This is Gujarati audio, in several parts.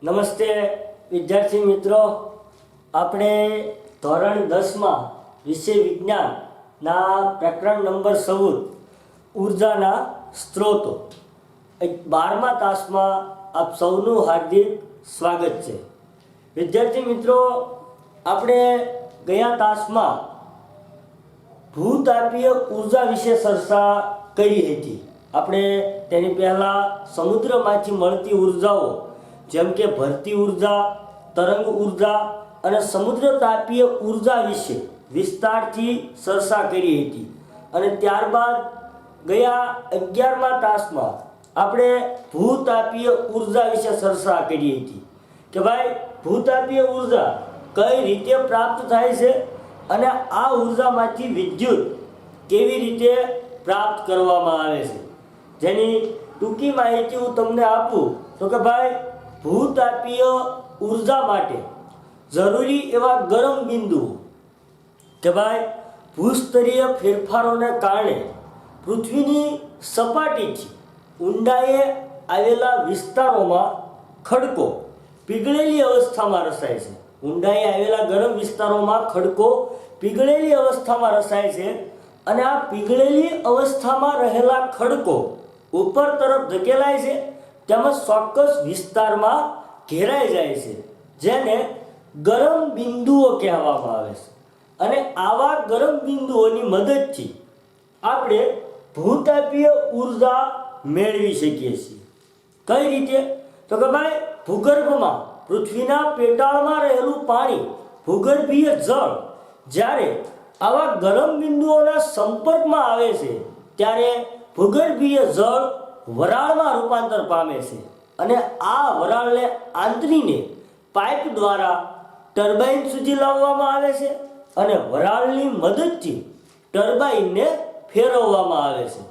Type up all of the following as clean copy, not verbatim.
નમસ્તે વિદ્યાર્થી મિત્રો, આપણે ધોરણ 10માં વિષય વિજ્ઞાનના પ્રકરણ નંબર 14 ઉર્જાના સ્ત્રોતો 12મા તાસમાં આપ સૌનું હાર્દિક સ્વાગત છે। વિદ્યાર્થી મિત્રો, આપણે ગયા તાસમાં ભૂતાપીય ઉર્જા વિશે ચર્ચા કરી હતી। આપણે તેની પહેલાં સમુદ્રમાંથી મળતી ઉર્જાઓ જેમ કે ભરતી ઉર્જા, તરંગ ઉર્જા અને સમુદ્ર તાપીય ઉર્જા વિશે વિસ્તારથી ચર્ચા કરી હતી અને ત્યારબાદ ગયા 11મા તાસમાં આપણે ભૂતાપીય ઉર્જા વિશે ચર્ચા કરી હતી કે ભાઈ ભૂતાપીય ઉર્જા કઈ રીતે પ્રાપ્ત થાય છે અને આ ઉર્જામાંથી વિદ્યુત કેવી રીતે પ્રાપ્ત કરવામાં આવે છે। જેની ટૂંકી માહિતી હું તમને આપું તો કે ભાઈ ભૂતાપીય ઉર્જા માટે જરૂરી એવા ગરમ બિંદુઓ કે ભાઈ ભૂસ્તરીય ફેરફારોને કારણે પૃથ્વીની સપાટીથી ઊંડાઈએ આવેલા વિસ્તારોમાં ખડકો પીગળેલી અવસ્થામાં રસાય છે। ઊંડાઈએ આવેલા ગરમ વિસ્તારોમાં ખડકો પીગળેલી અવસ્થામાં રસાય છે અને આ પીગળેલી અવસ્થામાં રહેલા ખડકો ઉપર તરફ ધકેલાય છે, તેમજ ચોક્કસ વિસ્તારમાં ઘેરાઈ જાય છે, જેને ગરમ બિંદુઓ કહેવામાં આવે છે। અને આવા ગરમ બિંદુઓની મદદથી આપણે ભૂતાપીય ઉર્જા મેળવી શકીએ છીએ। કઈ રીતે? તો કે ભાઈ ભૂગર્ભમાં પૃથ્વીના પેટાળમાં રહેલું પાણી ભૂગર્ભીય જળ જ્યારે આવા ગરમ બિંદુઓના સંપર્કમાં આવે છે ત્યારે ભૂગર્ભીય જળ વરાળમાં રૂપાંતર પામે છે અને આ વરાળને આંતરીને પાઇપ દ્વારા ટર્બાઇન સુધી લાવવામાં આવે છે અને વરાળની મદદથી ટર્બાઇનને ફેરવવામાં આવે છે,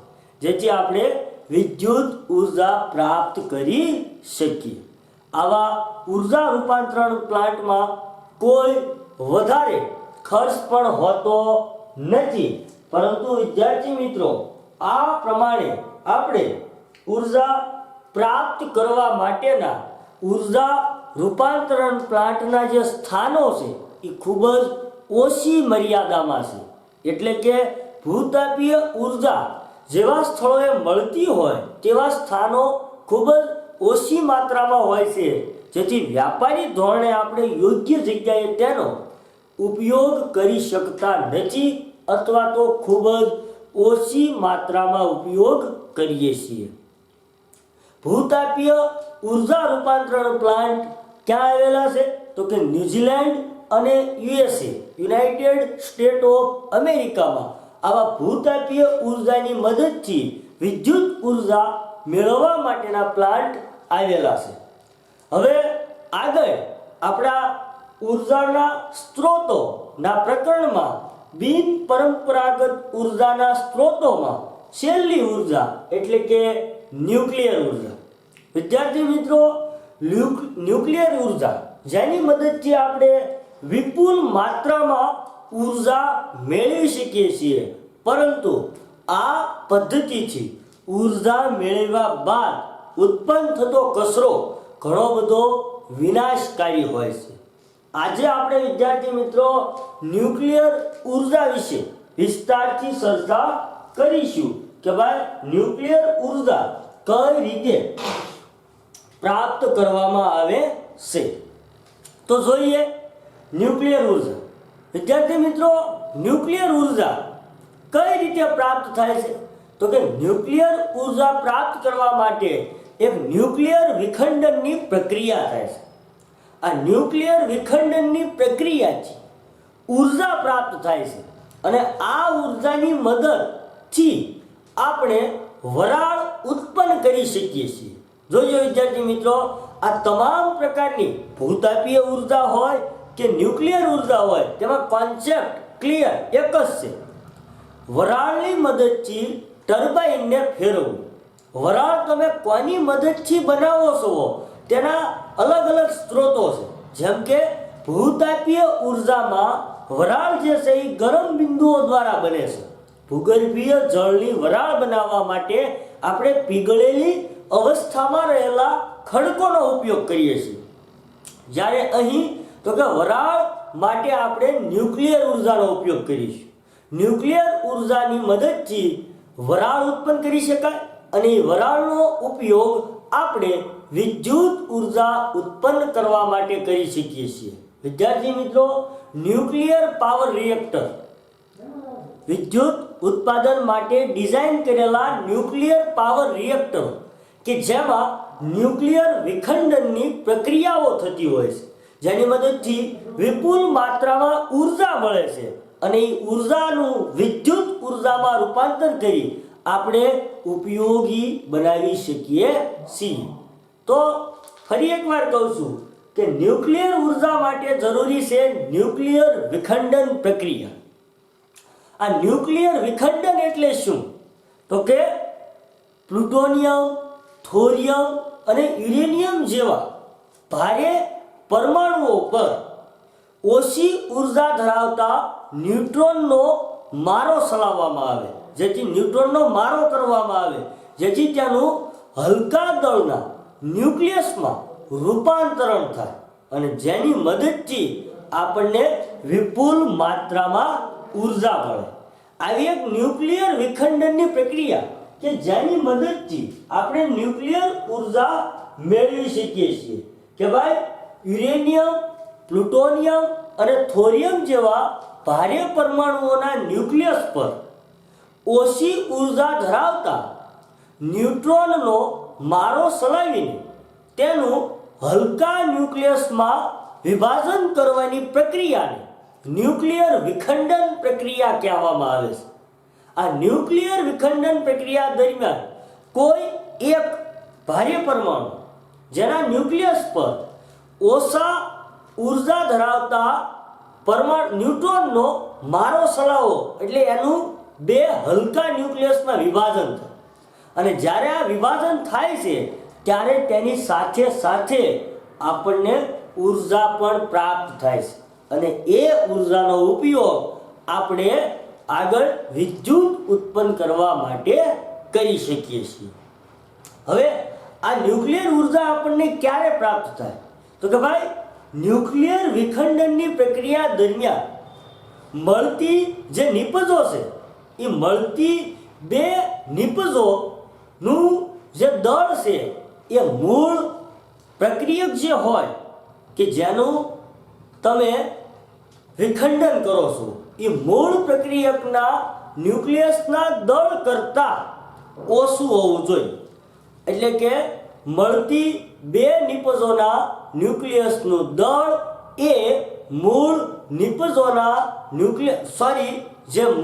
જેથી આપણે વિદ્યુત ઉર્જા પ્રાપ્ત કરી શકીએ। આવા ઉર્જા રૂપાંતરણ પ્લાન્ટમાં કોઈ વધારે ખર્ચ પણ હોતો નથી, પરંતુ વિદ્યાર્થી મિત્રો આ પ્રમાણે આપણે ઉર્જા પ્રાપ્ત કરવા માટેના ઉર્જા રૂપાંતરણ પ્લાન્ટના જે સ્થાનો છે એ ખૂબ જ ઓછી મર્યાદામાં છે। એટલે કે ભૂતાપીય ઉર્જા જેવા સ્થળોએ મળતી હોય તેવા સ્થાનો ખૂબ જ ઓછી માત્રામાં હોય છે, જેથી વ્યાપારી ધોરણે આપણે યોગ્ય જગ્યાએ તેનો ઉપયોગ કરી શકતા નથી અથવા તો ખૂબ જ ઓછી માત્રામાં ઉપયોગ કરીએ છીએ। ભૂતાપીય ઉર્જા રૂપાંતરણ પ્લાન્ટ ક્યાં આવેલા છે? તો કે ન્યૂઝીલેન્ડ અને USA યુનાઇટેડ સ્ટેટ ઓફ અમેરિકામાં આવા ભૂતાપીય ઉર્જાની મદદથી વિદ્યુત ઉર્જા મેળવવા માટેના પ્લાન્ટ આવેલા છે। હવે આગળ આપણા ઉર્જાના સ્ત્રોતોના પ્રકરણમાં બિન પરંપરાગત ઉર્જાના સ્ત્રોતોમાં છેલ્લી ઉર્જા એટલે કે ન્યુક્લિયર ઉર્જા। વિદ્યાર્થી મિત્રો, ન્યુક્લિયર ઉર્જા જેની મદદથી આપણે વિપુલ માત્રામાં ઉર્જા મેળવી શકીએ છીએ, પરંતુ આ પદ્ધતિથી ઉર્જા મેળવ્યા બાદ ઉત્પન્ન થતો કચરો ઘણો બધો વિનાશકારી હોય છે। આજે આપણે વિદ્યાર્થી મિત્રો ન્યુક્લિયર ઉર્જા વિશે વિસ્તારથી ચર્ચા કરીશું કે ભાઈ ન્યુક્લિયર ઉર્જા કઈ રીતે પ્રાપ્ત કરવામાં આવે છે। તો જોઈએ ન્યુક્લિયર ઉર્જા। વિદ્યાર્થી મિત્રો, ન્યુક્લિયર ઉર્જા કઈ રીતે પ્રાપ્ત થાય છે? તો કે ન્યુક્લિયર ઉર્જા પ્રાપ્ત કરવા માટે એક ન્યુક્લિયર વિખંડનની પ્રક્રિયા થાય છે। આ ન્યુક્લિયર વિખંડનની પ્રક્રિયાથી ઉર્જા પ્રાપ્ત થાય છે અને આ ઉર્જાની મદદથી આપણે વરાળ ઉત્પન્ન કરી શકીએ છીએ। જોજો વિદ્યાર્થી મિત્રો, આ તમામ પ્રકારની ભૂતાપીય ઉર્જા હોય કે ન્યુક્લિયર ઉર્જા હોય તેમાં કોન્સેપ્ટ ક્લિયર એક જ છે। વરાળની મદદથી ટર્બાઇનને ફેરવવું। વરાળ તમે કોની મદદથી બનાવો છો તેના અલગ અલગ સ્ત્રોતો છે, જેમ કે ભૂતાપીય ઉર્જામાં વરાળ જે છે એ ગરમ બિંદુઓ દ્વારા બને છે। ભૂગર્ભીય જળની વરાળ બનાવવા માટે આપણે પીગળેલી અવસ્થામાં રહેલા ખડકોનો ઉપયોગ કરીએ છીએ। જ્યારે અહીં તો કે વરાળ માટે આપણે ન્યુક્લિયર ઉર્જાનો ઉપયોગ કરીશું. ન્યુક્લિયર ઉર્જાની મદદથી વરાળ ઉત્પન્ન કરી શકાય અને એ વરાળનો ઉપયોગ આપણે વિદ્યુત ઉર્જા ઉત્પન્ન કરવા માટે કરી શકીએ છીએ. વિદ્યાર્થી મિત્રો, ન્યુક્લિયર પાવર રિએક્ટર વિદ્યુત ઉત્પાદન માટે ડિઝાઇન કરેલા ન્યુક્લિયર પાવર રિએક્ટર કે જેમાં ન્યુક્લિયર વિખંડનની પ્રક્રિયાઓ થતી હોય છે, જેની મદદથી વિપુલ માત્રામાં ઉર્જા મળે છે અને એ ઉર્જાનું વિદ્યુત ઉર્જામાં રૂપાંતર કરી આપણે ઉપયોગી બનાવી શકીએ છીએ. તો ફરી એકવાર કહું છું કે ન્યુક્લિયર ઉર્જા માટે જરૂરી છે ન્યુક્લિયર વિખંડન પ્રક્રિયા. આ ન્યુક્લિયર વિખંડન એટલે શું? તો કે પ્લુટોનિયમ, થોરિયમ અને યુરેનિયમ જેવા ભારે પરમાણુઓ પર ઓછી ઉર્જા ધરાવતા ન્યુટ્રોનનો મારો ચલાવવામાં આવે, જેથી ન્યુટ્રોનનો મારો કરવામાં આવે, જેથી ત્યાંનું હલકા દળના ન્યુક્લિયસમાં રૂપાંતરણ થાય અને જેની મદદથી આપણને વિપુલ માત્રામાં ઉર્જા મળે. આવી એક ન્યુક્લિયર વિખંડનની પ્રક્રિયા કે જેની મદદથી આપણે ન્યુક્લિયર ઉર્જા મેળવી શકીએ છીએ કે ભાઈ યુરેનિયમ, પ્લુટોનિયમ અને થોરિયમ જેવા ભારે પરમાણુઓના ન્યુક્લિયસ પર ઓછી ઉર્જા ધરાવતા ન્યુટ્રોનનો મારો ચલાવીને તેનું હલકા ન્યુક્લિયસમાં વિભાજન કરવાની પ્રક્રિયાને ન્યુક્લિયર વિખંડન પ્રક્રિયા કહેવામાં આવે છે. આ ન્યુક્લિયર વિખંડન પ્રક્રિયા દરમિયાન કોઈ એક ભારે પરમાણુ જેના ન્યુક્લિયસ પર ઓછા ઉર્જા ધરાવતા ન્યુટ્રોનનો મારો ચલાવો એટલે એનું બે હલકા ન્યુક્લિયસમાં વિભાજન થાય અને જ્યારે આ વિભાજન થાય છે ત્યારે તેની સાથે સાથે આપણને ઉર્જા પણ પ્રાપ્ત થાય છે અને એ ઉર્જાનો ઉપયોગ આપણે આગળ વિદ્યુત ઉત્પન્ન કરવા માટે કરી શકીએ છીએ. હવે આ ન્યુક્લિયર ઉર્જા આપણને ક્યારે પ્રાપ્ત થાય? તો કે ભાઈ ન્યુક્લિયર વિખંડનની પ્રક્રિયા દરમિયાન મળતી જે નિપજો છે એ મળતી બે નિપજોનું જે દળ છે એ મૂળ પ્રક્રિયક જે હોય કે જેનું તમે વિખંડન કરો છો એ મૂળ પ્રક્રિયકના ન્યુક્લિયસના દળ કરતાં ઓછું હોવું જોઈએ. એટલે કે મળતી બે નિપજોના ન્યુક્લિયસનું દળ એ મૂળ નિપજોના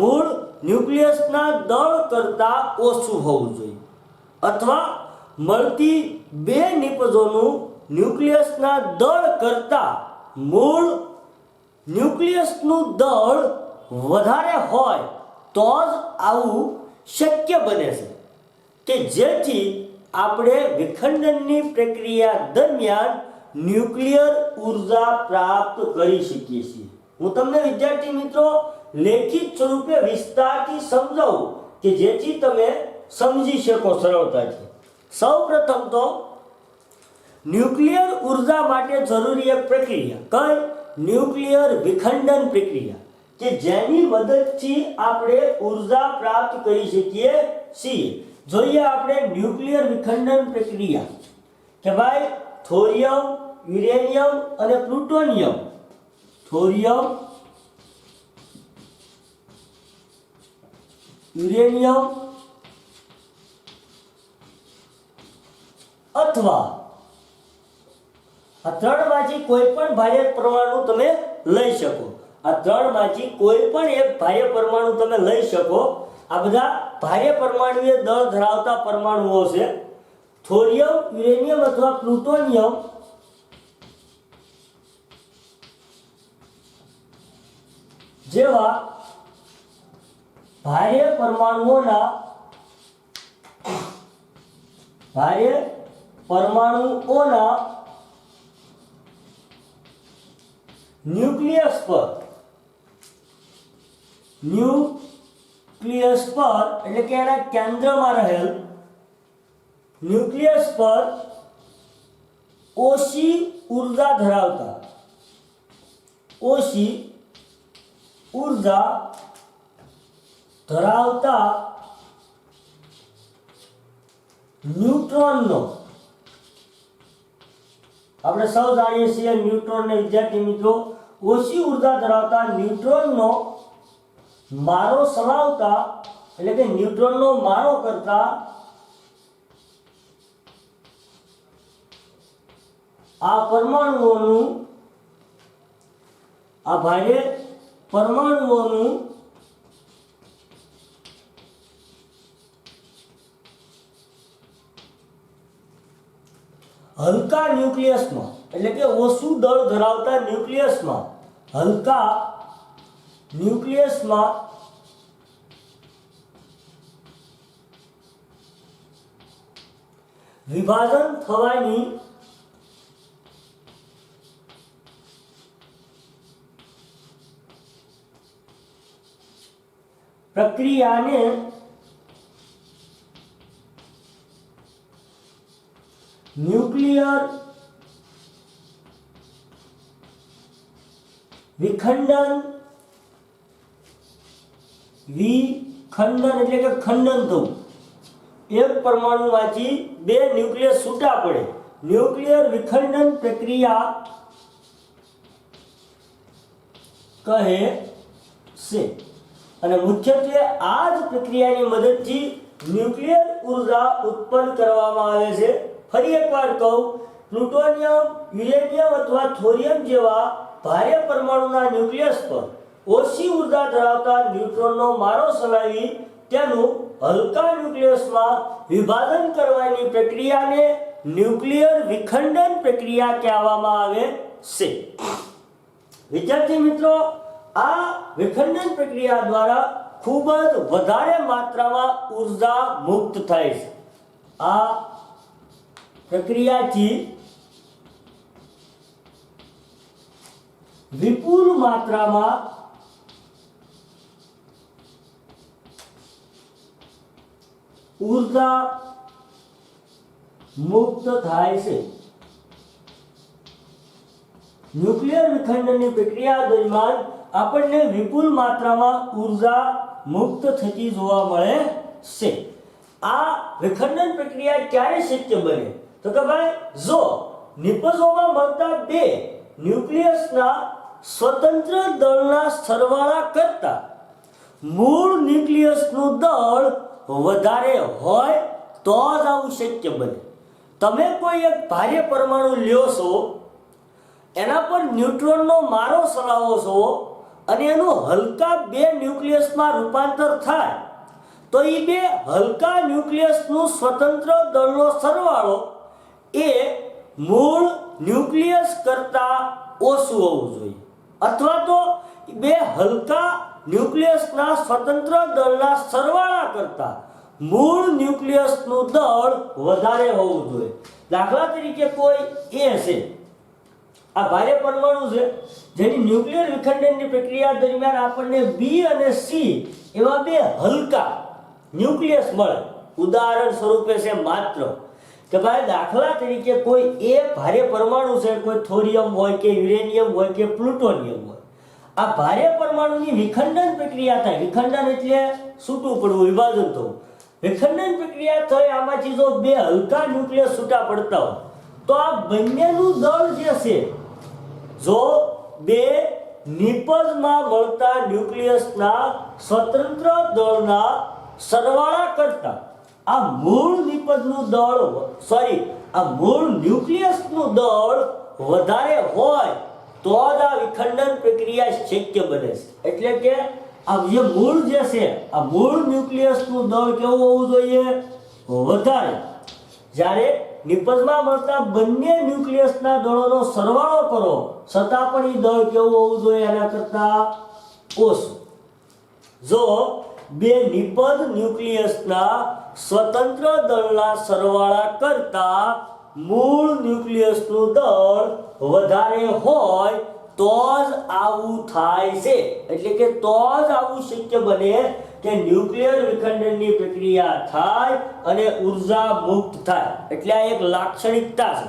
મૂળ ન્યુક્લિયસના દળ કરતાં ઓછું હોવું જોઈએ અથવા મળતી બે નિપજોનું ન્યુક્લિયસના દળ કરતાં મૂળ ન્યુક્લિયસનું દળ વધારે હોય તો જ આવું શક્ય બને છે કે જેથી આપણે વિખંડનની પ્રક્રિયા દરમિયાન ન્યુક્લિયર ઉર્જા પ્રાપ્ત કરી શકીએ છીએ. હું તમને વિદ્યાર્થી મિત્રો લેખિત સ્વરૂપે વિસ્તારથી સમજાવું કે જેથી તમે સમજી શકો સરળતાથી. સૌપ્રથમ તો ન્યુક્લિયર ઉર્જા માટે જરૂરી એક પ્રક્રિયા કઈ? ન્યુક્લિયર વિખંડન પ્રક્રિયા કે જેની મદદથી આપણે ઉર્જા પ્રાપ્ત કરી શકીએ છીએ. જોઈએ આપણે ન્યુક્લિયર વિખંડન પ્રક્રિયા કે ભાઈ થોરિયમ, યુરેનિયમ અને પ્લુટોનિયમ, થોરિયમ, યુરેનિયમ અથવા આ ત્રણમાંથી કોઈ પણ ભારે પરમાણુ તમે લઈ શકો. આ ત્રણમાંથી કોઈ પણ એક ભારે પરમાણુ તમે લઈ શકો. આ બધા ભારે પરમાણુએ દળ ધરાવતા પરમાણુઓ છે. થોરિયમ, યુરેનિયમ અથવા પ્લુટોનિયમ જેવા ભારે પરમાણુઓના ન્યુક્લિયસ પર એટલે કે એના કેન્દ્રમાં રહેલ ન્યુક્લિયસ પર ઓછી ઉર્જા ધરાવતા ઓછી ઉર્જા ધરાવતા ન્યુટ્રોનનો, આપણે સૌ જાણીએ છીએ ન્યુટ્રોનને વિદ્યાર્થી મિત્રો, ઓછી ઉર્જા ધરાવતા ન્યુટ્રોનનો મારો સળાવતા એટલે કે ન્યુટ્રોનનો મારો કરતા આ પરમાણુઓનું, આ ભારે પરમાણુઓનું હલકા ન્યુક્લિયસમાં એટલે કે ઓછું દળ ધરાવતા ન્યુક્લિયસમાં, હલકા ન્યુક્લિયસમાં વિભાજન થવાની પ્રક્રિયાને ન્યુક્લિયર વિખંડન, વિખંડન એટલે કે ખંડન થવું, એક પરમાણુમાંથી બે ન્યુક્લિયસ છૂટા પડે, ન્યુક્લિયર વિખંડન પ્રક્રિયા કહે છે. અને મુખ્યત્વે આ જ પ્રક્રિયાની મદદથી ન્યુક્લિયર ઉર્જા ઉત્પન્ન કરવામાં આવે છે. ફરી એકવાર કહું, પ્લુટોનિયમ, યુરેનિયમ અથવા થોરિયમ જેવા ભારે પરમાણુના ન્યુક્લિયસ પર ઓછી ઉર્જા ધરાવતા ન્યુટ્રોનનો મારો ચલાવી તેનું હલકા ન્યુક્લિયસમાં વિભાજન કરવાની પ્રક્રિયાને ન્યુક્લિયર વિખંડન પ્રક્રિયા કહેવામાં આવે છે. વિદ્યાર્થી મિત્રો, આ વિખંડન પ્રક્રિયા દ્વારા ખૂબ જ વધારે માત્રામાં ઉર્જા મુક્ત થાય છે. આ પ્રક્રિયાથી વિપુલ માત્રામાં ઉર્જા મુક્ત થાય છે. ન્યુક્લિયર વિખંડનની પ્રક્રિયા દરમિયાન આપણને વિપુલ માત્રામાં ઉર્જા મુક્ત થતી જોવા મળે છે. આ વિખંડન પ્રક્રિયા ક્યારે શક્ય બને? તો કે ભાઈ, જો નિપજોમાં મળતા બે ન્યુક્લિયસના સ્વતંત્ર દળના સરવાળા કરતા મૂળ ન્યુક્લિયસનું દળ વધારે હોય તો જ આવું શક્ય બને. તમે કોઈ એક ભારે પરમાણુ લ્યો છો, એના પર ન્યુટ્રોનનો મારો ચલાવો છો અને એનું હલકા બે ન્યુક્લિયસમાં રૂપાંતર થાય, તો એ બે હલકા ન્યુક્લિયસનું સ્વતંત્ર દળનો સરવાળો એ મૂળ ન્યુક્લિયસ કરતાં ઓછું હોવું જોઈએ, અથવા તો બે હલકા ન્યુક્લિયસના સ્વતંત્ર દળના સરવાળા કરતાં મૂળ ન્યુક્લિયસનું દળ વધારે હોવું જોઈએ. દાખલા તરીકે કોઈ એ છે, આ ભારે પરમાણુ છે, જેની ન્યુક્લિયર વિખંડનની પ્રક્રિયા દરમિયાન આપણને બી અને સી એવા બે હલકા ન્યુક્લિયસ મળે. ઉદાહરણ સ્વરૂપે છે માત્ર કે ભાઈ, દાખલા તરીકે કોઈ એ ભારે પરમાણુ છે, કોઈ થોરિયમ હોય કે યુરેનિયમ હોય કે પ્લુટોનિયમ હોય. આ ભારે પરમાણુની વિખંડન પ્રક્રિયા થાય. વિખંડન એટલે છૂટું પડવું, વિભાજન થવું. વિખંડન પ્રક્રિયા થઈ, આમાંથી જો બે હલકા ન્યુક્લિયસ છૂટા પડતા હોય તો આ બંનેનું દળ જે છે, જો બે નિપજમાં મળતા ન્યુક્લિયસના સ્વતંત્ર દળના સરવાળા કરતા આ મૂળ નિપજનું દળ આ મૂળ ન્યુક્લિયસનું દળ વધારે હોય તો જ આ વિખંડન પ્રક્રિયા શક્ય બને છે. એટલે કે આ જે મૂળ જે છે, આ મૂળ ન્યુક્લિયસનું દળ કેવું હોવું જોઈએ? વધારે. જ્યારે નિપજમાં મળતા બંને ન્યુક્લિયસના દળોનો સરવાળો કરો છતાં પણ એ દળ કેવું હોવું જોઈએ? એના કરતાં ઓછું. જો બે નિપજ ન્યુક્લિયસના સ્વતંત્ર દળના સરવાળા કરતા મૂળ ન્યુક્લિયસનું દળ વધારે હોય તો જ આવું થાય છે. એટલે કે તો જ આવું શક્ય બને કે ન્યુક્લિયર વિખંડનની પ્રક્રિયા થાય અને ઉર્જા મુક્ત થાય. એટલે આ એક લાક્ષણિકતા છે.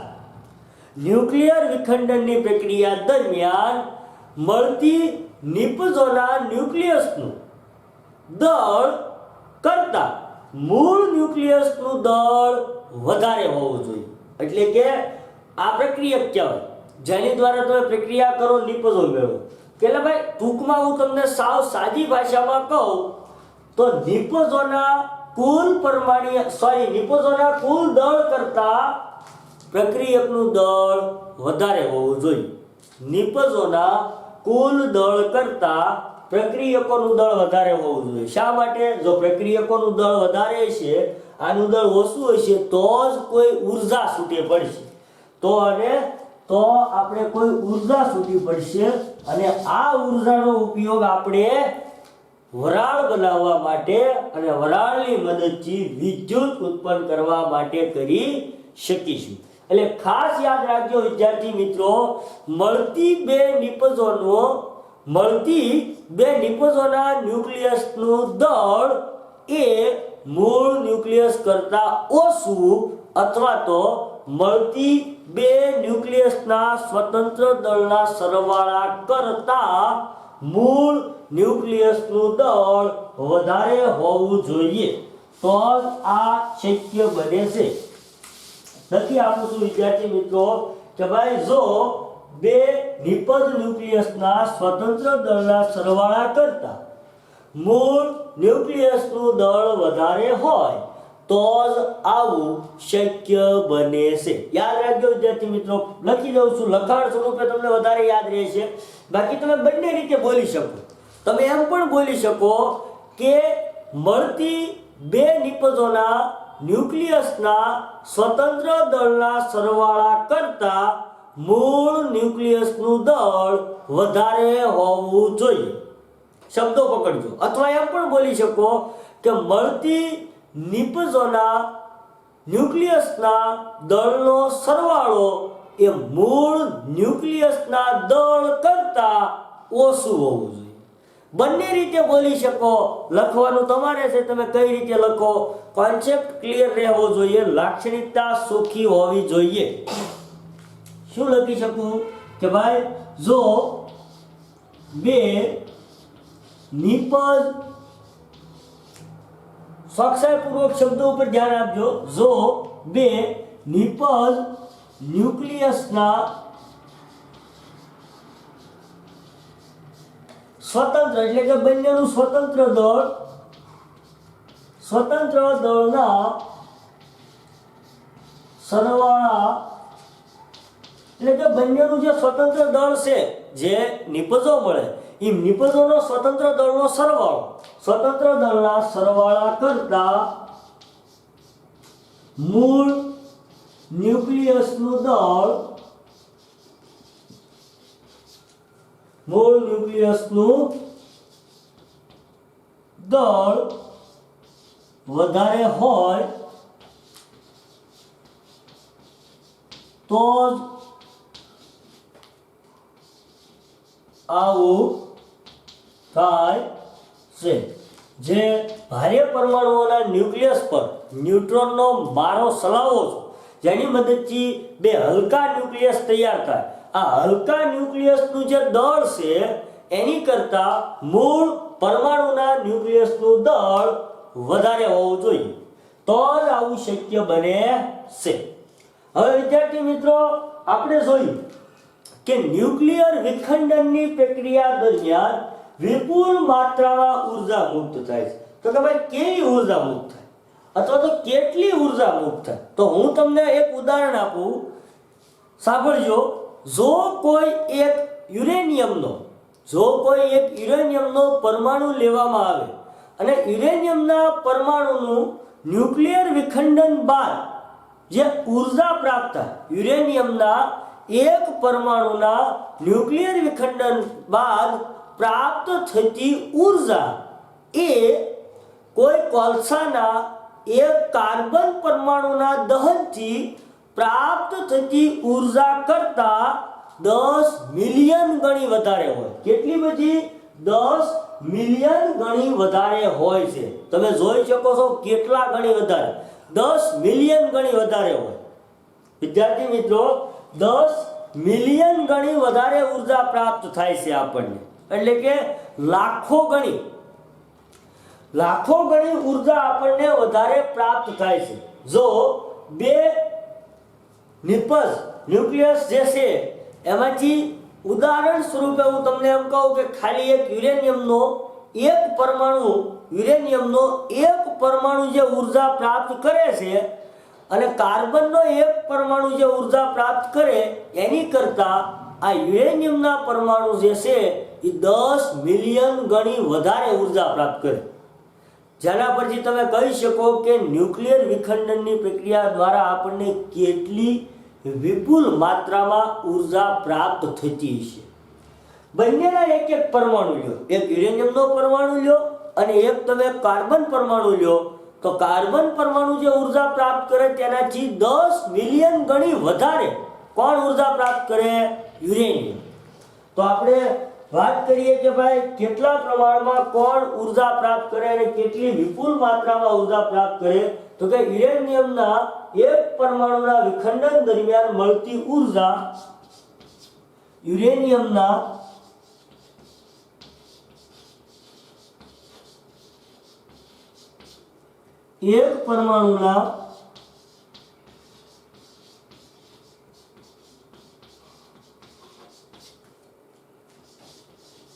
ન્યુક્લિયર વિખંડનની પ્રક્રિયા દરમિયાન મળતી નિપજોના ન્યુક્લિયસનું દળ કરતા મૂળ ન્યુક્લિયસનું દળ વધારે હોવું જોઈએ. એટલે કે આ પ્રક્રિયા કહેવાય જેની દ્વારા તમે પ્રક્રિયા કરો નિપજો મેળવો. એટલે ભાઈ ટૂંકમાં હું તમને સાવ સાદી ભાષામાં કહું તો નિપજોના કુલ દળ કરતા પ્રક્રિયકનું દળ વધારે હોવું જોઈએ. નિપજોના કુલ દળ કરતા પ્રક્રિયકોનું દળ વધારે હોવું જોઈએ. શા માટે? જો પ્રક્રિયકોનું દળ વધારે છે, આનું દળ ઓછું હશે તો જ કોઈ ઉર્જા છૂટી પડશે. તો આપણે કોઈ ઉર્જા છૂટી પડશે અને આ ઉર્જાનો ઉપયોગ આપણે વરાળ બનાવવા માટે અને વરાળની મદદથી વિદ્યુત ઉત્પન્ન કરવા માટે કરી શકીશું. એટલે ખાસ યાદ રાખજો વિદ્યાર્થી મિત્રો, મળતી બે નિપજોના ન્યુક્લિયસનું દળ એ મૂળ ન્યુક્લિયસ કરતા ઓછું અથવા તો મળતી બે ન્યુક્લિયસના સ્વતંત્ર દળના સરવાળા કરતા મૂળ ન્યુક્લિયસનું દળ વધારે હોવું જોઈએ. તો જ આ શક્ય બને છે. નથી આપું છું વિદ્યાર્થી મિત્રો કે ભાઈ જો બે નિપજ ન્યુક્લિયસના સ્વતંત્ર દળના સરવાળા કરતા મૂળ ન્યુક્લિયસનું દળ વધારે હોય તો જ આવું શક્ય બને છે. યાદ રાખજો વિદ્યાર્થી મિત્રો, લખી દઉં છું, લખાણ સ્વરૂપે તમને વધારે યાદ રહેશે. બાકી તમે બંને રીતે બોલી શકો. તમે એમ પણ બોલી શકો કે મળતી બે નિપજોના ન્યુક્લિયસના સ્વતંત્ર દળના સરવાળા કરતા મૂળ ન્યુક્લિયસનું દળ વધારે હોવું જોઈએ. શબ્દો પકડજો. અથવા એમ પણ બોલી શકો કે મળતી નિપજોના ન્યુક્લિયસના દળનો સરવાળો એ મૂળ ન્યુક્લિયસના દળ કરતા ઓછું હોવું જોઈએ. બંને રીતે બોલી શકો. લખવાનું તમારે છે, તમે કઈ રીતે લખો. કોન્સેપ્ટ ક્લિયર રહેવો જોઈએ, લાક્ષણિકતા ચોખ્ખી હોવી જોઈએ. શું લખી શકું કે ભાઈ જો બે નિપજ, ચોકસાઈપૂર્વક શબ્દો ઉપર ધ્યાન આપજો. જો બે નિપજ ન્યુક્લિયસના સ્વતંત્ર એટલે કે બંનેનું સ્વતંત્ર દળના સરવાળા એટલે કે બંનેનું જે સ્વતંત્ર દળ છે, જે નિપજો મળે એ નિપજોનો સ્વતંત્ર દળનો સરવાળો, સ્વતંત્ર દળના સરવાળા કરતા મૂળ ન્યુક્લિયસનું દળ વધારે હોય તો જ આવું થાય છે. જે ભારે પરમાણુઓના ન્યુક્લિયસ પર ન્યુટ્રોનનો મારો ચલાવો છો, જેની મદદથી બે હલકા ન્યુક્લિયસ તૈયાર થાય, આ હલકા ન્યુક્લિયસનું જે દળ છે એની કરતા મૂળ પરમાણુના ન્યુક્લિયસનું દળ વધારે હોવું જોઈએ. તો જ આવું શક્ય બને છે. હવે વિદ્યાર્થી મિત્રો, આપણે જોયું કે ન્યુક્લિયર વિખંડનની પ્રક્રિયા દરમિયાન વિપુલ માત્રામાં ઉર્જા મુક્ત થાય છે. તો કે ભાઈ કેવી ઉર્જા મુક્ત થાય અથવા તો કેટલી ઉર્જા મુક્ત થાય? તો હું તમને એક ઉદાહરણ આપું, સાંભળજો. જો કોઈ એક યુરેનિયમનો પરમાણુ લેવામાં આવે અને યુરેનિયમના પરમાણુનું ન્યુક્લિયર વિખંડન બાદ જે ઉર્જા પ્રાપ્ત થાય, યુરેનિયમના એક પરમાણુના ન્યુક્લિયર વિખંડન બાદ પ્રાપ્ત થતી ઉર્જા એ કોઈ કોલસાના એક કાર્બન પરમાણુના દહનથી પ્રાપ્ત થતી ઉર્જા કરતા 10 મિલિયન ગણી વધારે હોય. કેટલી બધી? 10 મિલિયન ગણી વધારે હોય છે. તમે જોઈ શકો છો કેટલા ગણી વધારે, 10 મિલિયન ગણી વધારે હોય. વિદ્યાર્થી મિત્રો, 10 મિલિયન ગણી વધારે ઉર્જા પ્રાપ્ત થાય છે આપણને, એટલે કે લાખો ગણી ઉર્જા આપણને વધારે પ્રાપ્ત થાય છે જો બે ન્યુક્લિયસ જે છે એમાંથી ઉદાહરણ સ્વરૂપે હું તમને એમ કહું કે ખાલી એક યુરેનિયમનો એક પરમાણુ જે ઉર્જા પ્રાપ્ત કરે છે અને કાર્બનનો એક પરમાણુ જે ઉર્જા પ્રાપ્ત કરે એની કરતા આ યુરેનિયમના પરમાણુ જે છે એ 10 મિલિયન ગણી વધારે ઉર્જા પ્રાપ્ત કરે, જેના પરથી તમે કહી શકો કે ન્યુક્લિયર વિખંડનની પ્રક્રિયા દ્વારા આપણને કેટલી વિપુલ માત્રામાં ઉર્જા પ્રાપ્ત થતી હશે. બંનેના એક પરમાણુ લ્યો, એક યુરેનિયમનો પરમાણુ લ્યો અને એક તમે કાર્બન પરમાણુ લ્યો, તો કાર્બન પરમાણુ જે ઉર્જા પ્રાપ્ત કરે તેનાથી 10 મિલિયન ગણી વધારે કોણ ઉર્જા પ્રાપ્ત કરે? યુરેનિયમ. તો આપણે વાત કરીએ કે ભાઈ કેટલા પ્રમાણમાં કોણ ઉર્જા પ્રાપ્ત કરે અને કેટલી વિપુલ માત્રામાં ઉર્જા પ્રાપ્ત કરે, તો કે યુરેનિયમના એક પરમાણુના વિખંડન દરમિયાન મળતી ઉર્જા યુરેનિયમના એક પરમાણુના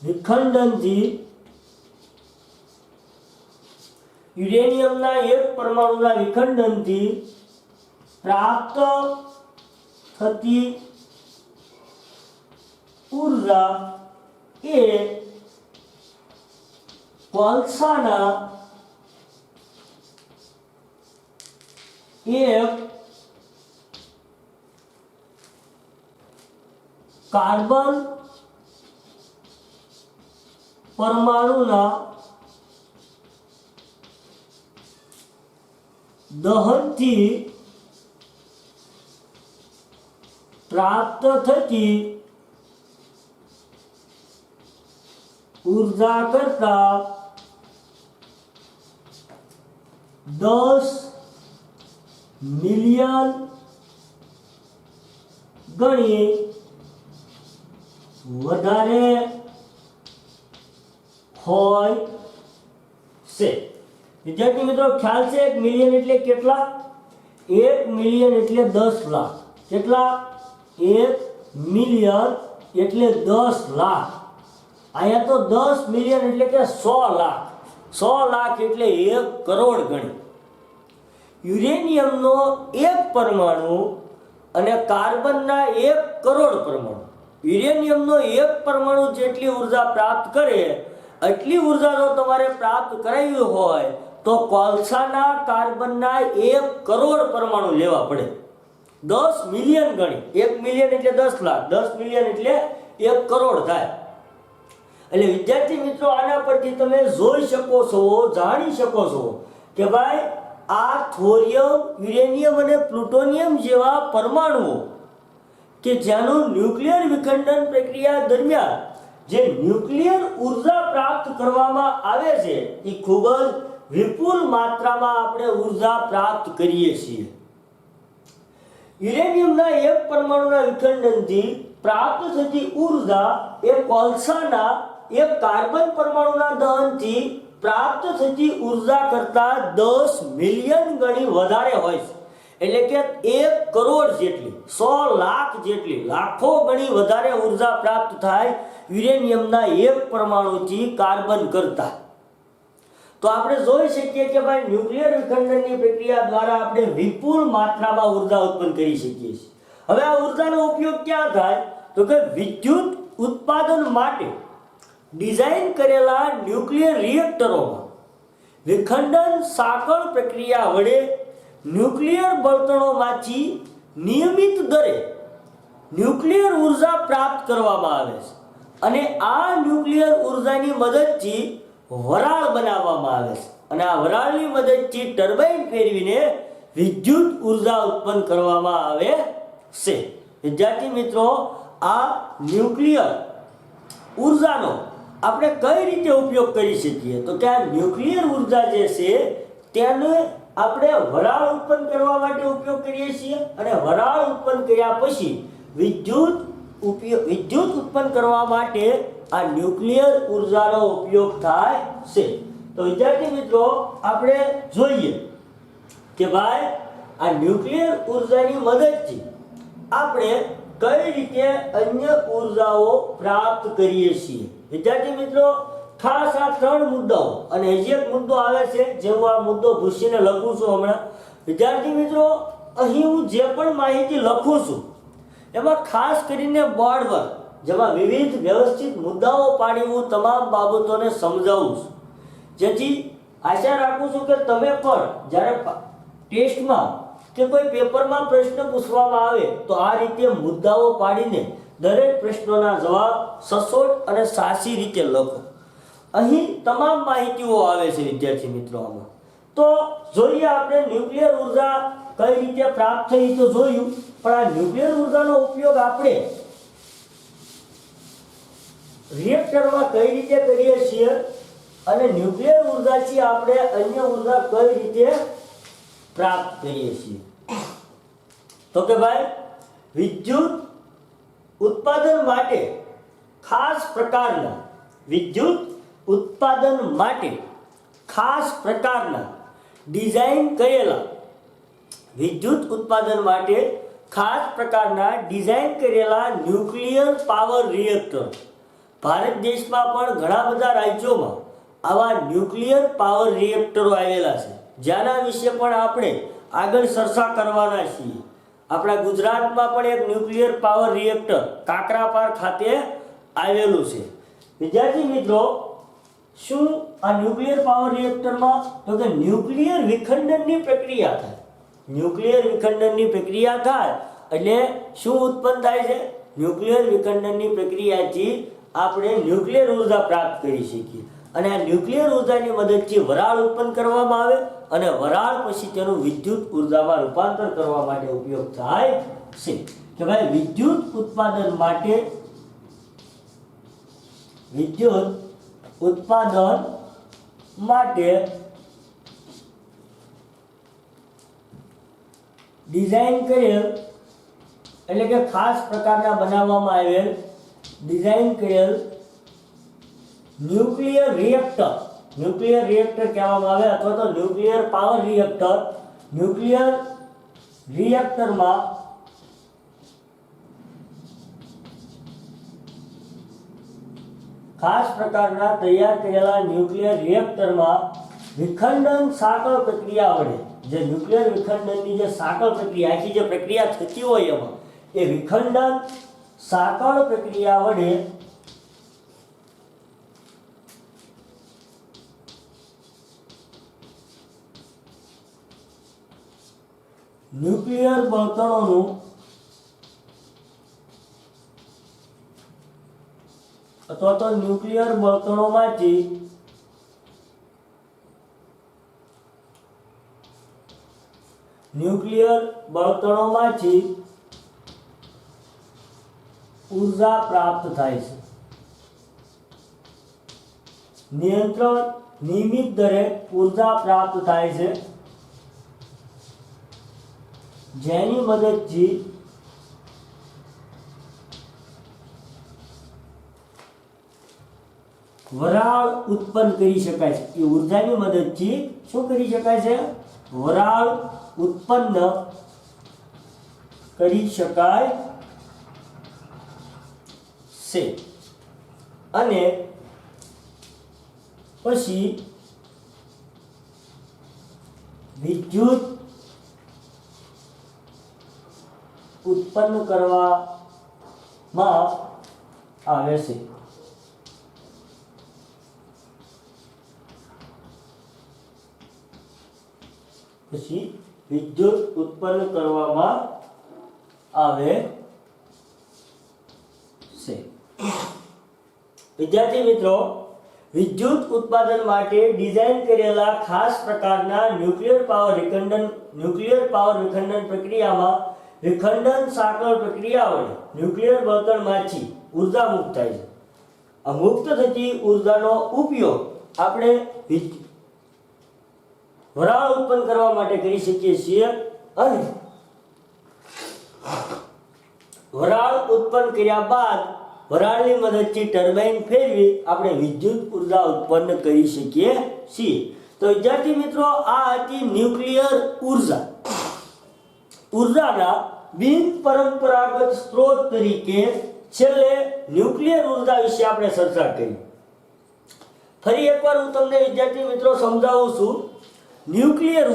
વિખંડનથી પ્રાપ્ત થતી ઉર્જા એ કોલસાના એક કાર્બન પરમાણુના દહનથી પ્રાપ્ત થતી ઉર્જા કરતા 10 મિલિયન ગણી વધારે હોય છે. વિદ્યાર્થી મિત્રો ખ્યાલ છે 1 મિલિયન એટલે કેટલા? 1 મિલિયન એટલે 10 લાખ. કેટલા? 1 મિલિયન એટલે 10 લાખ. અહીંયા તો 10 મિલિયન એટલે કે 100 લાખ. 100 લાખ એટલે 1 કરોડ ગણી. યુરેનિયમનો એક પરમાણુ અને કાર્બનના 1 કરોડ પરમાણુ, યુરેનિયમનો એક પરમાણુ જેટલી ઉર્જા પ્રાપ્ત કરે એટલી ઉર્જા જો તમારે પ્રાપ્ત કરાવી હોય તો કોલસાના કાર્બનના 1 કરોડ પરમાણુ લેવા પડે. 10 મિલિયન ગણી. 1 મિલિયન એટલે 10 લાખ, 10 મિલિયન એટલે 1 કરોડ થાય. એટલે વિદ્યાર્થી મિત્રો આના પરથી તમે જોઈ શકો છો, જાણી શકો છો કે ભાઈ આ થોરિયમ, યુરેનિયમ અને પ્લુટોનિયમ જેવા પરમાણુઓ કે જેનું ન્યુક્લિયર વિખંડન પ્રક્રિયા દરમિયાન જે ન્યુક્લિયર ઉર્જા પ્રાપ્ત કરવામાં આવે છે એ ખૂબ જ વિપુલ માત્રામાં આપણે ઉર્જા પ્રાપ્ત કરીએ છીએ. યુરેનિયમના એક પરમાણુના વિખંડનથી પ્રાપ્ત થતી ઉર્જા એ કોલસાના એક કાર્બન પરમાણુના દહનથી પ્રાપ્ત થતી ઉર્જા કરતા 10 મિલિયન ગણી વધારે હોય છે. એટલે કે 1 કરોડ જેટલી, 100 લાખ જેટલી, લાખો ગણી વધારે ઉર્જા પ્રાપ્ત થાય યુરેનિયમના એક પરમાણુથી કાર્બન કરતા. તો આપણે જોઈ શકીએ કે ભાઈ ન્યુક્લિયર વિખંડનની પ્રક્રિયા દ્વારા આપણે વિપુલ માત્રામાં ઉર્જા ઉત્પન્ન કરી શકીએ છીએ. હવે આ ઉર્જાનો ઉપયોગ ક્યાં થાય? તો કે વિદ્યુત ઉત્પાદન માટે ડિઝાઇન કરેલા ન્યુક્લિયર રિએક્ટરોમાં વિખંડન સાંકળ પ્રક્રિયા વડે ન્યુક્લિયર બળતણોમાંથી નિયમિત દરે ન્યુક્લિયર ઉર્જા પ્રાપ્ત કરવામાં આવે છે અને આ ન્યુક્લિયર ઉર્જાની મદદથી વરાળ બનાવવામાં આવે છે અને આ વરાળની મદદથી ટર્બાઇન ફેરવીને વિદ્યુત ઉર્જા ઉત્પન્ન કરવામાં આવે છે. વિદ્યાર્થી મિત્રો આ ન્યુક્લિયર ઉર્જાનો આપણે કઈ રીતે ઉપયોગ કરી શકીએ? તો કે આ ન્યુક્લિયર ઉર્જા જે છે તેને આપણે વરાળ ઉત્પન્ન કરવા માટે ઉપયોગ કરીએ છીએ અને વરાળ ઉત્પન્ન કર્યા પછી વિદ્યુત ઉત્પન્ન કરવા માટે આ ન્યુક્લિયર ઉર્જાનો ઉપયોગ થાય છે. તો વિદ્યાર્થી મિત્રો આપણે જોઈએ કે ભાઈ આ ન્યુક્લિયર ઉર્જાની મદદથી આપણે કઈ રીતે અન્ય ઉર્જાઓ પ્રાપ્ત કરીએ છીએ. વિદ્યાર્થી મિત્રો ખાસ આ 3 મુદ્દાઓ અને હજી એક મુદ્દો આવે છે જે હું આ મુદ્દો ભૂસીને લખું છું હમણાં. વિદ્યાર્થી મિત્રો અહીં હું જે પણ માહિતી લખું છું એમાં ખાસ કરીને બોર્ડ પર જેમાં વિવિધ વ્યવસ્થિત મુદ્દાઓ પાડી હું તમામ બાબતોને સમજાવું છું, જેથી આશા રાખું છું કે તમે પણ જ્યારે ટેસ્ટમાં કે કોઈ પેપરમાં પ્રશ્ન પૂછવામાં આવે તો આ રીતે મુદ્દાઓ પાડીને દરેક પ્રશ્નોના જવાબ સચોટ અને સાચી રીતે લખો. અહીં તમામ માહિતીઓ આવે છે વિદ્યાર્થી મિત્રો. આમાં તો જોઈએ આપણે ન્યુક્લિયર ઉર્જા કઈ રીતે પ્રાપ્ત થઈ તો જોયું, પણ આ ન્યુક્લિયર ઉર્જાનો ઉપયોગ આપણે રિએક્ટરમાં કઈ રીતે કરીએ છીએ અને ન્યુક્લિયર ઉર્જાથી આપણે અન્ય ઉર્જા કઈ રીતે પ્રાપ્ત કરીએ છીએ. તો કે ભાઈ વિદ્યુત ઉત્પાદન માટે ખાસ પ્રકારના ડિઝાઇન કરેલા ન્યુક્લિયર પાવર રિએક્ટર ભારત દેશમાં પણ ઘણા બધા રાજ્યોમાં આવા ન્યુક્લિયર પાવર રિએક્ટરો આવેલા છે, જેના વિશે પણ આપણે આગળ ચર્ચા કરવાના છીએ. આપણા ગુજરાતમાં પણ એક ન્યુક્લિયર પાવર રિએક્ટર કાકરાપાર ખાતે આવેલું છે. વિદ્યાર્થી મિત્રો શું આ ન્યુક્લિયર પાવર રિએક્ટરમાં તો કે ન્યુક્લિયર વિખંડનની પ્રક્રિયા થાય એટલે શું ઉત્પન્ન થાય છે? ન્યુક્લિયર વિખંડનની પ્રક્રિયાથી આપણે ન્યુક્લિયર ઉર્જા પ્રાપ્ત કરી શકીએ અને આ ન્યુક્લિયર ઉર્જાની મદદથી વરાળ ઉત્પન્ન કરવામાં આવે અને વરાળ પછી તેનું વિદ્યુત ઉર્જામાં રૂપાંતર કરવા માટે ઉપયોગ થાય છે. કે ભાઈ વિદ્યુત ઉત્પાદન માટે ડિઝાઇન કરેલ એટલે કે ખાસ પ્રકારના બનાવવામાં આવેલ ડિઝાઇન કરેલ ન્યુક્લિયર રિએક્ટર કહેવામાં આવે અથવા તો ન્યુક્લિયર પાવર રિએક્ટરમાં ખાસ પ્રકારના તૈયાર કરેલા ન્યુક્લિયર રિએક્ટરમાં વિખંડન સાંકળ પ્રક્રિયા વડે જે ન્યુક્લિયર વિખંડનની જે સાંકળ પ્રક્રિયા આખી જે પ્રક્રિયા થતી હોય એમાં એ વિખંડન સાંકળ પ્રક્રિયા વડે ન્યુક્લિયર બળતણોનું અથવા તો ન્યુક્લિયર બળતણોમાંથી ઉર્જા પ્રાપ્ત થાય છે. નિયમિત દરે ઉર્જા પ્રાપ્ત થાય છે, જેની મદદથી વરાળ ઉત્પન્ન કરી શકાય છે. એ ઉર્જાની મદદથી શું કરી શકાય છે? વરાળ ઉત્પન્ન કરી શકાય છે અને પછી વિદ્યુત ઉત્પન્ન કરવામાં આવે છે. વિદ્યાર્થી મિત્રો વિદ્યુત ઉત્પાદન માટે ડિઝાઇન કરેલા ખાસ પ્રકારના ન્યુક્લિયર પાવર વિખંડન પ્રક્રિયામાં વિખંડન સાંકળ પ્રક્રિયા વડે ન્યુક્લિયર બળતણમાંથી ઉર્જા મુક્ત થાય છે. આ મુક્ત થતી ઉર્જાનો ઉપયોગ આપણે વરાળ ઉત્પન્ન કરવા માટે કરી શકીએ છીએ અને વરાળ ઉત્પન્ન કર્યા બાદ વરાળની મદદથી ટર્બાઇન ફેરવી આપણે વિદ્યુત ઉર્જા ઉત્પન્ન કરી શકીએ છીએ. તો વિદ્યાર્થી મિત્રો, આ હતી ન્યુક્લિયર ઉર્જાના બિન પરંપરાગત સ્ત્રોત તરીકે છેલ્લે ન્યુક્લિયર ઉર્જા વિશે આપણે ચર્ચા કરી. ફરી એકવાર હું તમને વિદ્યાર્થી મિત્રો સમજાવું છું. ન્યુક્લિયર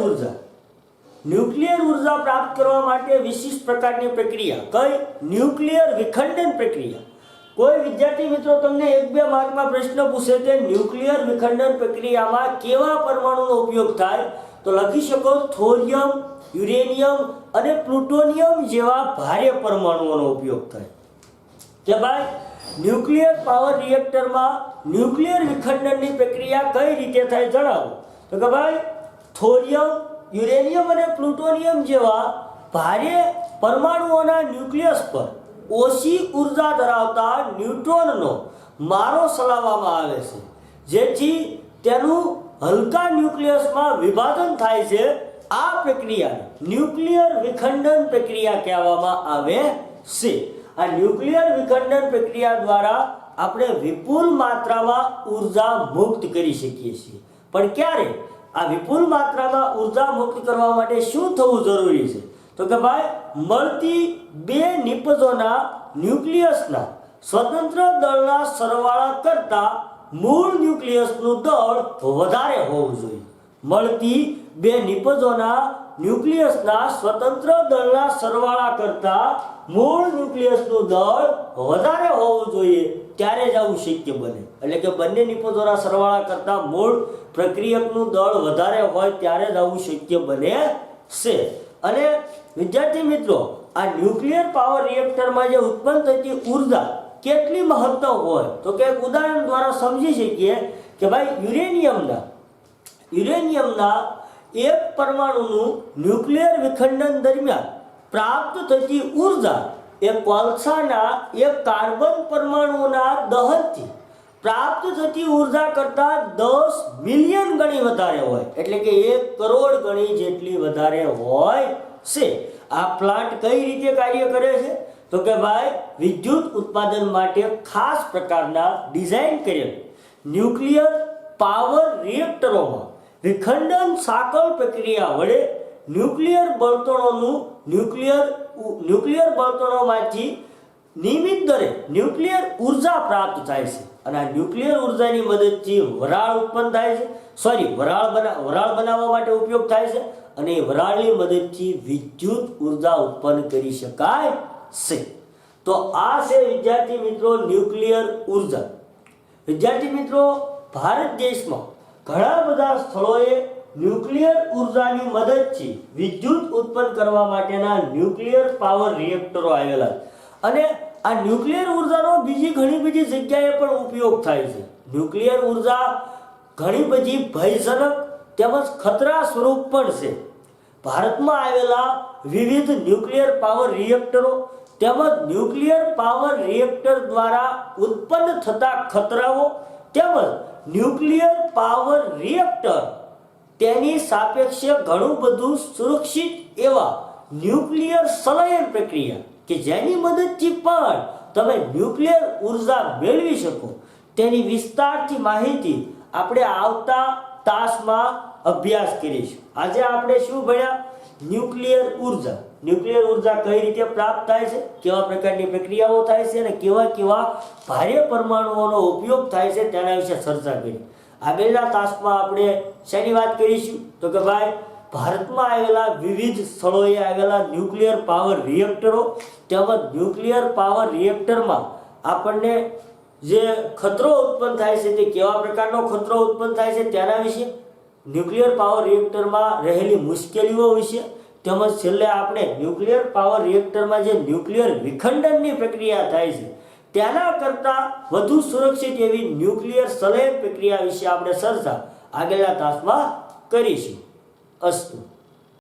ઉર્જા પ્રાપ્ત કરવા માટે વિશિષ્ટ પ્રકારની પ્રક્રિયા કઈ? ન્યુક્લિયર વિખંડન પ્રક્રિયા. કોઈ વિદ્યાર્થી મિત્રો તમને 1-2 માર્કમાં પ્રશ્ન પૂછે કે ન્યુક્લિયર વિખંડન પ્રક્રિયામાં કેવા પરમાણુનો ઉપયોગ થાય, તો લખી શકો થોરિયમ, યુરેનિયમ અને પ્લુટોનિયમ જેવા ભારે પરમાણુઓનો ઉપયોગ થાય. કે ભાઈ ન્યુક્લિયર પાવર રિએક્ટરમાં ન્યુક્લિયર વિખંડનની પ્રક્રિયા કઈ રીતે થાય જણાવો. તો કે ભાઈ થોરિયમ, યુરેનિયમ અને પ્લુટોનિયમ જેવા ભારે પરમાણુઓના ન્યુક્લિયસ પર ઓછી ઉર્જા ધરાવતા ન્યુટ્રોનનો મારો ચલાવવામાં આવે છે, જેથી તેનું હલકા ન્યુક્લિયસમાં વિભાજન થાય છે. આ પ્રક્રિયાને ન્યુક્લિયર વિખંડન પ્રક્રિયા કહેવામાં આવે છે. આ ન્યુક્લિયર વિખંડન પ્રક્રિયા દ્વારા આપણે વિપુલ માત્રામાં ઉર્જા મુક્ત કરી શકીએ છીએ. પણ ક્યારે? આ વિપુલ માત્રામાં ઉર્જા મુક્ત કરવા માટે શું થવું જરૂરી છે? તો કે ભાઈ મળતી 2 નિપજોના ન્યુક્લિયસના સ્વતંત્ર દળના સરવાળા કરતાં મૂળ ન્યુક્લિયસનું દળ વધારે હોવું જોઈએ. મળતી 2 નિપજોના ન્યુક્લિયસના સ્વતંત્ર દળના સરવાળા કરતાં મૂળ ન્યુક્લિયસનું દળ વધારે હોવું જોઈએ, ત્યારે જ આવું શક્ય બને. એટલે કે બંને નિપજોના સરવાળા કરતાં મૂળ પ્રક્રિયકનું દળ વધારે હોય ત્યારે જ આવું શક્ય બને છે. અને વિદ્યાર્થી મિત્રો, આ ન્યુક્લિયર પાવર રિએક્ટરમાં જે ઉત્પન્ન થતી ઉર્જા કેટલી મહત્તમ હોય, તો કે એક ઉદાહરણ દ્વારા સમજી શકીએ કે ભાઈ યુરેનિયમના એક પરમાણુનું ન્યુક્લિયર વિખંડન દરમિયાન પ્રાપ્ત થતી ઉર્જા એ કોલસાના એક કાર્બન પરમાણુના દહનથી પ્રાપ્ત થતી ઉર્જા કરતાં 10 મિલિયન ગણી વધારે હોય. એટલે કે 1 કરોડ ગણી જેટલી વધારે હોય છે. આ પ્લાન્ટ કઈ રીતે કાર્ય કરે છે? તો કે ભાઈ વિદ્યુત ઉત્પાદન માટે ખાસ પ્રકારના ડિઝાઇન કરેલ ન્યુક્લિયર પાવર રિએક્ટરોમાં વિખંડન સાંકળ પ્રક્રિયા વડે ન્યુક્લિયર બળતણોમાંથી નિયમિત દરે ન્યુક્લિયર ઉર્જા પ્રાપ્ત થાય છે. અને આ ન્યુક્લિયર ઉર્જાની મદદથી વરાળ ઉત્પન્ન થાય છે. વરાળ બનાવવા માટે ઉપયોગ થાય છે. અને વરાળની મદદથી વિદ્યુત ઉર્જા ઉત્પન્ન કરી શકાય છે. તો આ છે વિદ્યાર્થી મિત્રો ન્યુક્લિયર ઉર્જા. વિદ્યાર્થી મિત્રો, ભારત દેશમાં ઘણા બધા સ્થળોએ ન્યુક્લિયર ઉર્જાની મદદથી વિદ્યુત ઉત્પન્ન કરવા માટેના ન્યુક્લિયર પાવર રિએક્ટરો આવેલા છે. અને આ ન્યુક્લિયર ઉર્જાનો બીજી ઘણી બધી જગ્યાએ પણ ઉપયોગ થાય છે. ન્યુક્લિયર ઉર્જા ઘણી બધી ભયજનક તેમજ ખતરા સ્વરૂપ પણ છે. ભારતમાં આવેલા વિવિધ ન્યુક્લિયર પાવર રિએક્ટરો તેમજ ન્યુક્લિયર પાવર રિએક્ટર દ્વારા ઉત્પન્ન થતા ખતરાઓ તેમજ ન્યુક્લિયર પાવર રિએક્ટર તેની સાપેક્ષે ઘણું બધું સુરક્ષિત એવા ન્યુક્લિયર સંલયન પ્રક્રિયા કે જેની મદદથી પણ તમે ન્યુક્લિયર ઉર્જા મેળવી શકો, તેની વિસ્તારથી માહિતી આપણે આવતા તાસમાં અભ્યાસ કરીશું. આજે આપણે શું ભણ્યા? ન્યુક્લિયર ઉર્જા કઈ રીતે પ્રાપ્ત થાય છે, કેવા પ્રકારની પ્રક્રિયાઓ થાય છે અને કેવા ભારે પરમાણુઓનો ઉપયોગ થાય છે તેના વિશે ચર્ચા કરી. આગળના તાસમાં આપણે શેની વાત કરીશું? તો કે ભાઈ ભારતમાં આવેલા વિવિધ સ્થળોએ આવેલા ન્યુક્લિયર પાવર રિએક્ટરો તેમજ ન્યુક્લિયર પાવર રિએક્ટરમાં આપણને જે ખતરો ઉત્પન્ન થાય છે તે કેવા પ્રકારનો ખતરો ઉત્પન્ન થાય છે તેના વિશે, ન્યુક્લિયર પાવર રિએક્ટરમાં રહેલી મુશ્કેલીઓ વિશે, તેમજ છેલ્લે આપણે ન્યુક્લિયર પાવર રિએક્ટરમાં જે ન્યુક્લિયર વિખંડનની પ્રક્રિયા થાય છે તેના કરતાં વધુ સુરક્ષિત એવી ન્યુક્લિયર સંલયન પ્રક્રિયા વિશે આપણે ચર્ચા આગળના તાસમાં કરીશું. અસ્તુ.